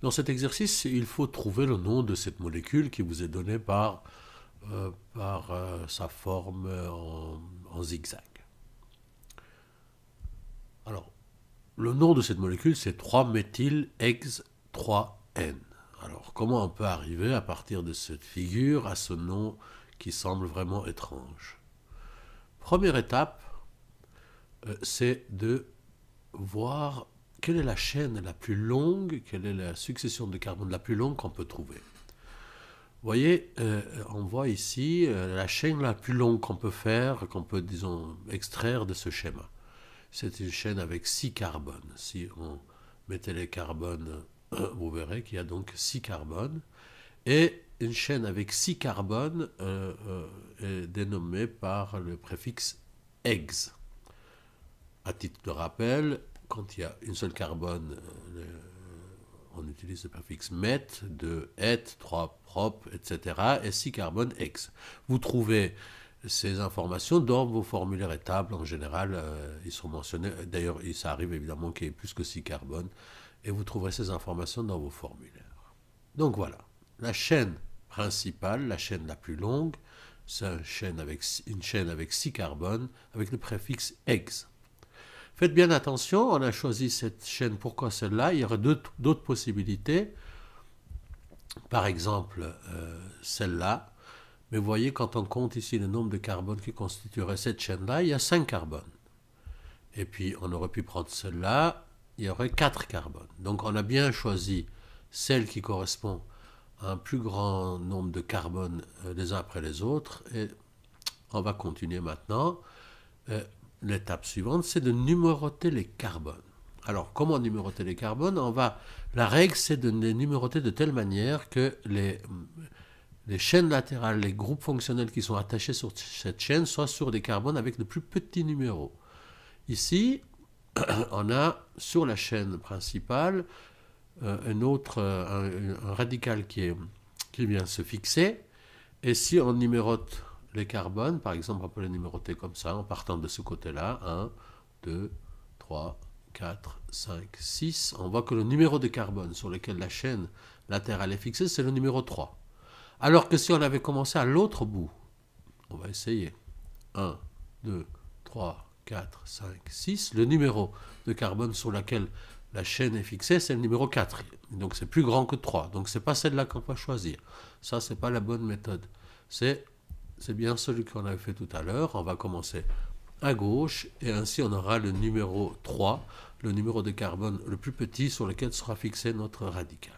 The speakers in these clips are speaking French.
Dans cet exercice, il faut trouver le nom de cette molécule qui vous est donnée par sa forme en zigzag. Alors, le nom de cette molécule, c'est 3-méthyl-ex-3-N. Alors, comment on peut arriver à partir de cette figure à ce nom qui semble vraiment étrange? Première étape, c'est de voir quelle est la chaîne la plus longue, quelle est la succession de carbone la plus longue qu'on peut trouver. Vous voyez, on voit ici la chaîne la plus longue qu'on peut faire, qu'on peut, disons, extraire de ce schéma. C'est une chaîne avec 6 carbones. Si on mettait les carbones, vous verrez qu'il y a donc 6 carbones. Et une chaîne avec 6 carbones est dénommée par le préfixe ex. À titre de rappel, quand il y a une seule carbone, on utilise le préfixe met, 2 et, 3 prop, etc. et 6 carbones ex. Vous trouvez ces informations dans vos formulaires et tables. En général, ils sont mentionnés. D'ailleurs, ça arrive évidemment qu'il y ait plus que 6 carbones. Et vous trouverez ces informations dans vos formulaires. Donc voilà, la chaîne principale, la chaîne la plus longue, c'est une chaîne avec 6 carbones avec le préfixe ex. Faites bien attention, on a choisi cette chaîne, pourquoi celle-là? Il y aurait d'autres possibilités. Par exemple, celle-là. Mais vous voyez, quand on compte ici le nombre de carbones qui constituerait cette chaîne-là, il y a 5 carbones. Et puis, on aurait pu prendre celle-là, il y aurait 4 carbones. Donc, on a bien choisi celle qui correspond à un plus grand nombre de carbones les uns après les autres. Et on va continuer maintenant. L'étape suivante, c'est de numéroter les carbones. Alors, comment numéroter les carbones? La règle, c'est de les numéroter de telle manière que les chaînes latérales, les groupes fonctionnels qui sont attachés sur cette chaîne soient sur des carbones avec le plus petit numéro. Ici, on a sur la chaîne principale un radical qui vient se fixer. Et si on numérote les carbones, par exemple, on peut les numéroter comme ça, en partant de ce côté-là, 1, 2, 3, 4, 5, 6. On voit que le numéro de carbone sur lequel la chaîne latérale est fixée, c'est le numéro 3. Alors que si on avait commencé à l'autre bout, on va essayer. 1, 2, 3, 4, 5, 6. Le numéro de carbone sur lequel la chaîne est fixée, c'est le numéro 4. Donc c'est plus grand que 3. Donc c'est pas celle-là qu'on va choisir. Ça, c'est pas la bonne méthode. C'est bien celui qu'on avait fait tout à l'heure. On va commencer à gauche et ainsi on aura le numéro 3, le numéro de carbone le plus petit sur lequel sera fixé notre radical.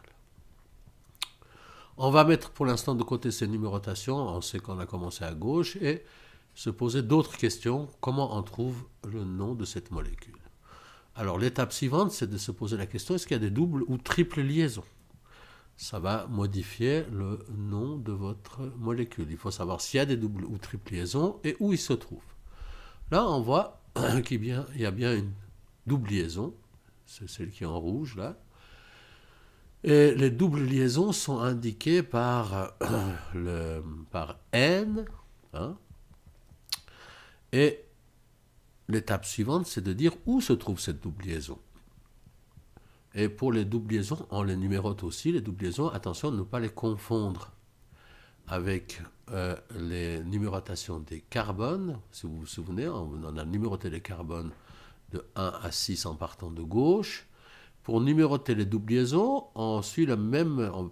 On va mettre pour l'instant de côté ces numérotations, on sait qu'on a commencé à gauche, et se poser d'autres questions. Comment on trouve le nom de cette molécule? Alors l'étape suivante, c'est de se poser la question, est-ce qu'il y a des doubles ou triples liaisons? Ça va modifier le nom de votre molécule. Il faut savoir s'il y a des doubles ou triples liaisons et où ils se trouvent. Là, on voit qu'il y a bien une double liaison, c'est celle qui est en rouge là. Et les doubles liaisons sont indiquées par N. Hein, et l'étape suivante, c'est de dire où se trouve cette double liaison. Et pour les doubles liaisons, on les numérote aussi. Les doubles liaisons, attention de ne pas les confondre avec les numérotations des carbones. Si vous vous souvenez, on a numéroté les carbones de 1 à 6 en partant de gauche. Pour numéroter les doubles liaisons, on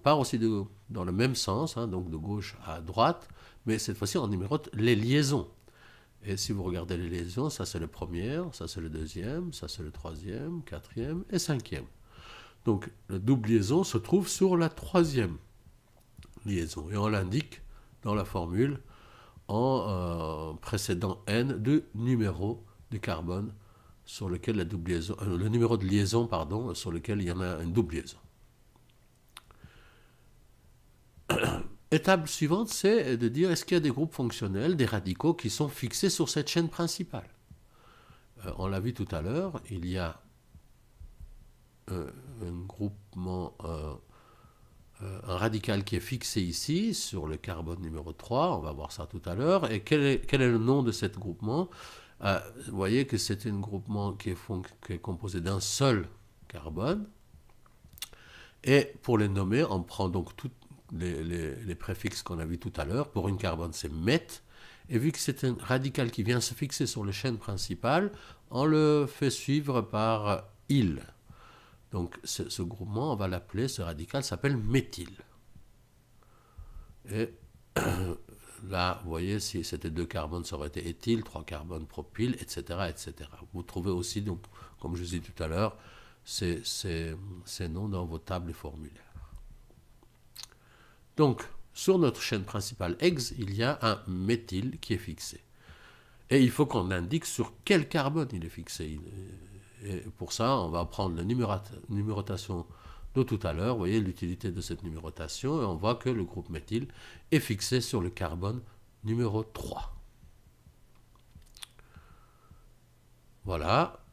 part aussi dans le même sens, hein, donc de gauche à droite, mais cette fois-ci on numérote les liaisons. Et si vous regardez les liaisons, ça c'est le premier, ça c'est le deuxième, ça c'est le troisième, quatrième et cinquième. Donc la double liaison se trouve sur la troisième liaison et on l'indique dans la formule en précédant n de numéro de carbone sur lequel la double liaison, le numéro de liaison, pardon, sur lequel il y en a une double liaison. Étape suivante, c'est de dire est-ce qu'il y a des groupes fonctionnels, des radicaux qui sont fixés sur cette chaîne principale. On l'a vu tout à l'heure, il y a un groupement, un radical qui est fixé ici sur le carbone numéro 3, on va voir ça tout à l'heure. Et quel est le nom de ce groupement? Vous voyez que c'est un groupement qui est composé d'un seul carbone. Et pour les nommer, on prend donc tous les préfixes qu'on a vus tout à l'heure. Pour une carbone, c'est met. Et vu que c'est un radical qui vient se fixer sur le chaîne principal, on le fait suivre par il. Donc ce groupement, on va l'appeler, ce radical s'appelle méthyle. Et là, vous voyez, si c'était 2 carbones, ça aurait été éthyle, 3 carbones, propyle, etc., etc. Vous trouvez aussi, donc, comme je vous ai dit tout à l'heure, ces noms dans vos tables et formulaires. Donc, sur notre chaîne principale EX, il y a un méthyle qui est fixé. Et il faut qu'on indique sur quel carbone il est fixé. Et pour ça, on va prendre la numérotation de tout à l'heure. Vous voyez l'utilité de cette numérotation. Et on voit que le groupe méthyle est fixé sur le carbone numéro 3. Voilà.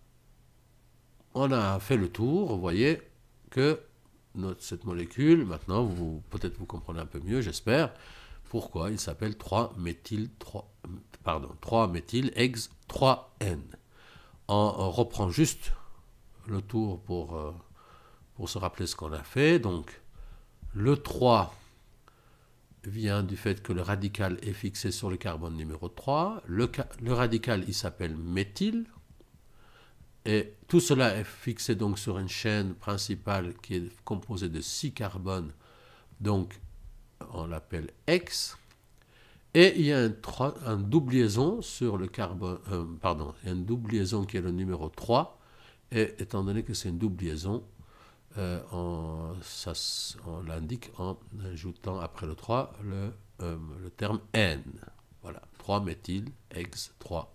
On a fait le tour. Vous voyez que cette molécule, maintenant, peut-être vous comprenez un peu mieux, j'espère, pourquoi il s'appelle 3-méthyl ex 3N. On reprend juste le tour pour se rappeler ce qu'on a fait. Donc, le 3 vient du fait que le radical est fixé sur le carbone numéro 3. Le radical, il s'appelle méthyle. Et tout cela est fixé donc sur une chaîne principale qui est composée de 6 carbones. Donc, on l'appelle X. Et il y a une double liaison sur le carbone, il y a une double liaison qui est le numéro 3. Et étant donné que c'est une double liaison, on l'indique en ajoutant après le 3 le terme N. Voilà, 3-méthyl, X, 3.